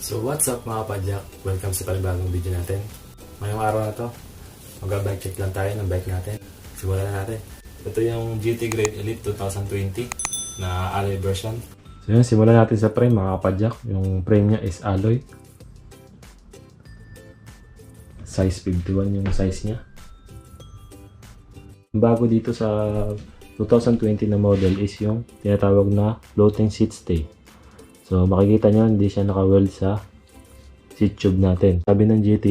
So what's up mga kapadyak? Welcome sa panibagong video natin. Ngayong araw na to, mag-bike check lang tayo ng bike natin. Simulan na natin. Ito yung GT Grade Elite 2020 na alloy version. So yun, simulan natin sa frame mga kapadyak. Yung frame niya is alloy. Size 51 yung size niya. Bago dito sa 2020 na model is yung tinatawag na floating seat stay. So makikita nyo, hindi siya naka-weld sa seat tube natin. Sabi ng GT,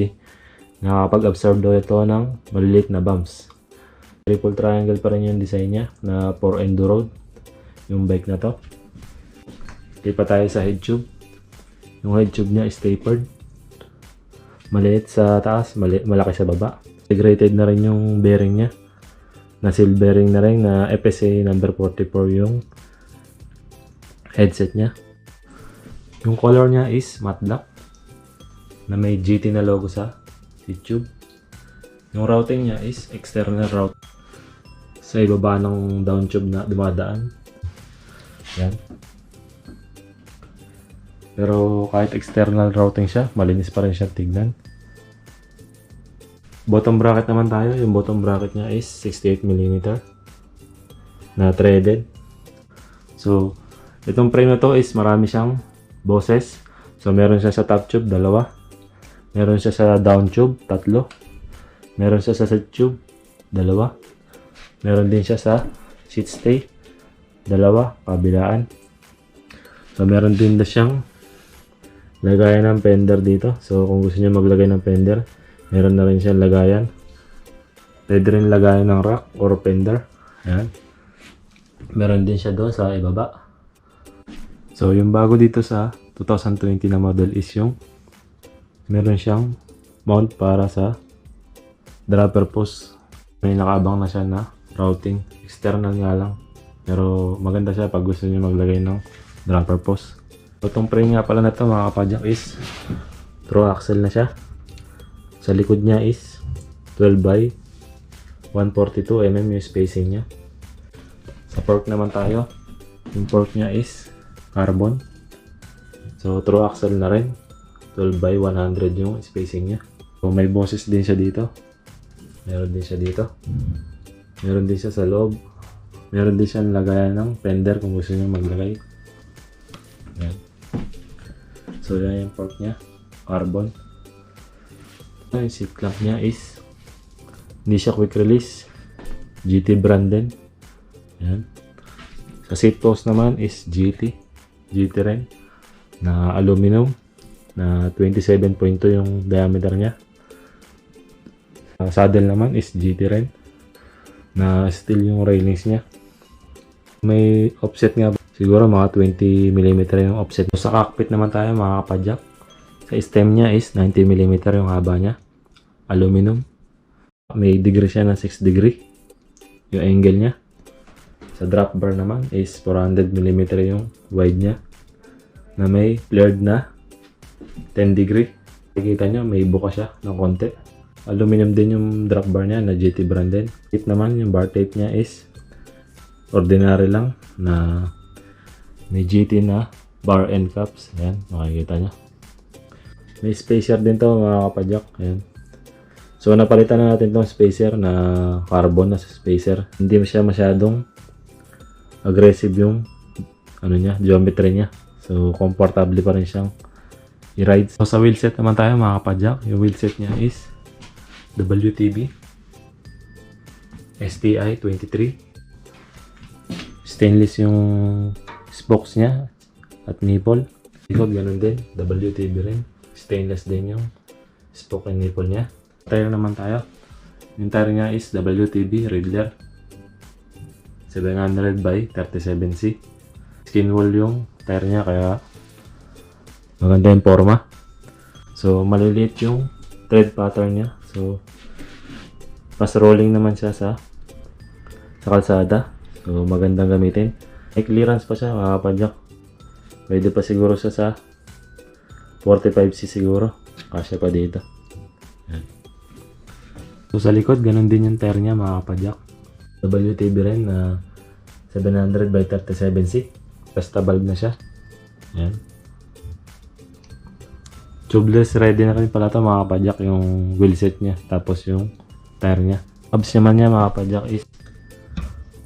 nakakapag-absorb daw ito ng maliliit na bumps. Triple triangle pa rin yung design niya na for enduro yung bike na to. Lipat tayo sa head tube. Yung head tube niya is tapered. Maliit sa taas, malaki sa baba. Integrated na rin yung bearing niya. Na seal bearing na rin na FSA number 44 yung headset niya. Yung color niya is matte black na may GT na logo sa seat tube. Yung routing niya is external route sa ibaba ng down tube na dumadaan. Yan. Pero kahit external routing siya, malinis pa rin siya tignan. Bottom bracket naman tayo. Yung bottom bracket niya is 68mm na threaded. So, itong frame na to is marami siyang bosses. So, meron siya sa top tube, 2. Meron siya sa down tube, 3. Meron siya sa seat tube, 2. Meron din siya sa seat stay, 2, kabilaan. So, meron din na siyang lagayan ng fender dito. So, kung gusto niyo maglagay ng fender, meron na rin siyang lagayan. Pwede rin lagayan ng rack or fender. Ayan. Meron din siya doon sa ibaba. So, yung bago dito sa 2020 na model is yung meron siyang mount para sa dropper post. May nakaabang na siya na routing. External nga lang. Pero maganda siya pag gusto niyo maglagay ng dropper post. So, itong frame nga pala na ito mga kapadyak is through axle na siya. Sa likod niya is 12 by 142mm yung spacing niya. Sa fork naman tayo. Yung fork niya is carbon. So, through axle na rin. 12 by 100 yung spacing niya. So, may bosses din siya dito. Meron din siya dito. Meron din siya sa loob. Meron din siya lagayan ng fender kung gusto niyo maglagay. Yan. So, yan yung fork niya. Carbon. Yung seat clamp niya is hindi siya quick release. GT brand din. Yan. Sa seat post naman is GT rin na aluminum na 27.2 yung diameter niya. Saddle naman is GT rin na steel yung railings niya. May offset nga siguro mga 20mm yung offset. Sa cockpit naman tayo mga kapadyak. Sa stem niya is 90mm yung haba niya. Aluminum. May degree siya na 6 degree yung angle niya. Sa drop bar naman is 400mm yung wide niya na may flared na 10 degree. Nakikita nyo may buka siya ng konti. Aluminum din yung drop bar niya na GT brand din. Tape naman, yung bar tape niya is ordinary lang na may GT na bar end caps. Ayan, makikita nyo. May spacer din to mga kapadyak. Ayan. So napalitan na natin tong spacer na carbon na spacer. Hindi siya masyadong aggressive yung ano niya, geometry niya. So comfortable pa rin siyang i-ride. So sa wheelset naman tayo mga kapadyak. Yung wheelset niya is WTB STI 23. Stainless yung spokes niya at nipple. Likod ganun din, WTB rin. Stainless din yung spoke and nipple niya. Tire naman tayo. Yung tire niya is WTB Riddler 700 by 37C. Skin wall yung tire niya kaya maganda yung forma. So maliliit yung tread pattern niya. So, mas rolling naman siya sa kalsada. So, magandang gamitin. May clearance pa siya, mga kapadyak. Pwede pa siguro siya sa 45C siguro. Kasya pa dito. Yan. So, sa likod, ganun din yung tire niya, mga kapadyak. WTB rin na 700/37C. Basta valve na siya. Yan. Tubeless ready na rin pala ito, mga kapadyak, yung wheelset niya. Tapos yung tire niya. Hubs naman niya, mga kapadyak, is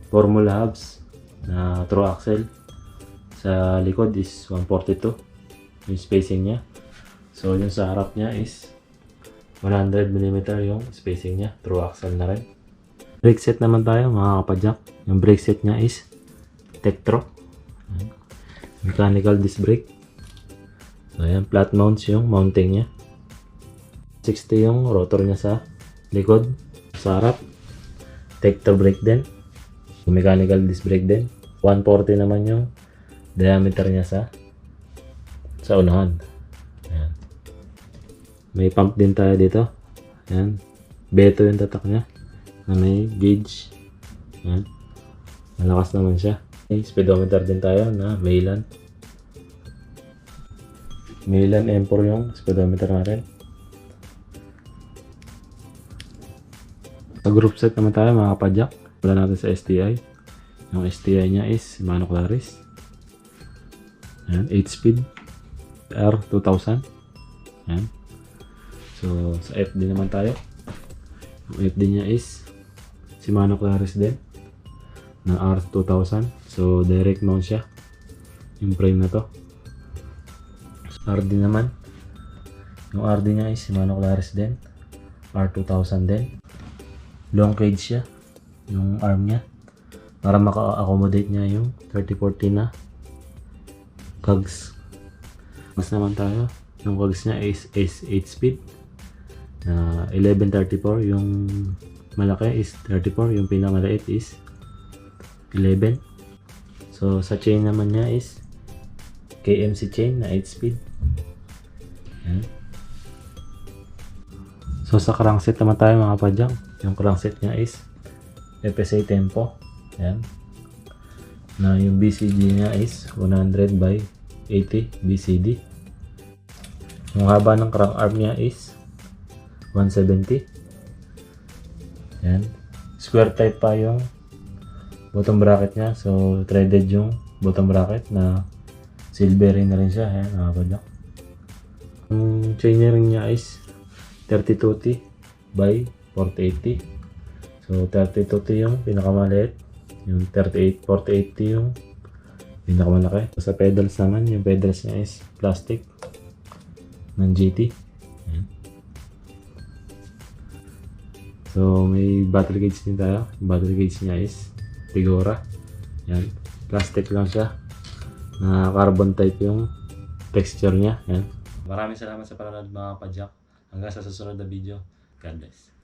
Formula hubs na through axle. Sa likod is 142 yung spacing niya. So yung sa harap niya is 100mm yung spacing niya, through axle na rin. Brake set naman tayo, mga kapadyak. Yung brake set niya is Tektro. Mechanical disc brake. So ayan, flat mounts yung mounting niya. 60 yung rotor niya sa likod. Sa harap, Tektro brake din. Mechanical disc brake din. 140 naman yung diameter niya sa unahan. Ayan. May pump din tayo dito. Ayan. Beto yung tatak niya na may gauge. Ayan. Malakas naman siya. Okay, speedometer din tayo na Meylan. Meylan M4 yung speedometer natin. Sa group set naman tayo, mga kapadyak. Wala natin sa STI. Yung STI niya is Mano Claris. Ayan, 8 speed. R2000. Ayan. So, sa FD naman tayo. Yung FD niya is Shimano Claris din. Na R2000. So, direct mount siya. Yung frame na to. So, RD naman. Yung RD niya is Shimano Claris din. R2000 din. Long cage siya. Yung arm niya para maka-accommodate niya yung 3040 na cogs. Mas naman tayo, yung cogs niya is 8 speed na 1134. Yung malaki is 34, yung pinakamaliit is 11. So sa chain naman niya is KMC chain na 8 speed. Yan. So sa crankset naman tayo, mga kapadyak. Yung crankset niya is FSA Tempo. Ayan. Na yung BCD niya is 100/80 BCD. Yung haba ng crank arm niya is 170. Ayan. Square type pa yung bottom bracket niya. So threaded yung bottom bracket na silver ring na rin siya. Ayan, nakakadyak. Yung chain ring niya is 3020/4080. So 3020 yung pinakamaliit, yung 4080 yung pinakamalaki. So, sa pedals naman, yung pedals niya is plastic ng GT. Ayan. So may battery gauge din tayo. Yung battery gauge niya is Tigora. Ayan. Plastic lang siya na carbon type yung texture niya. Ayan. Maraming salamat sa panonood, mga kapadyak. Hanggang sa susunod na video. God bless.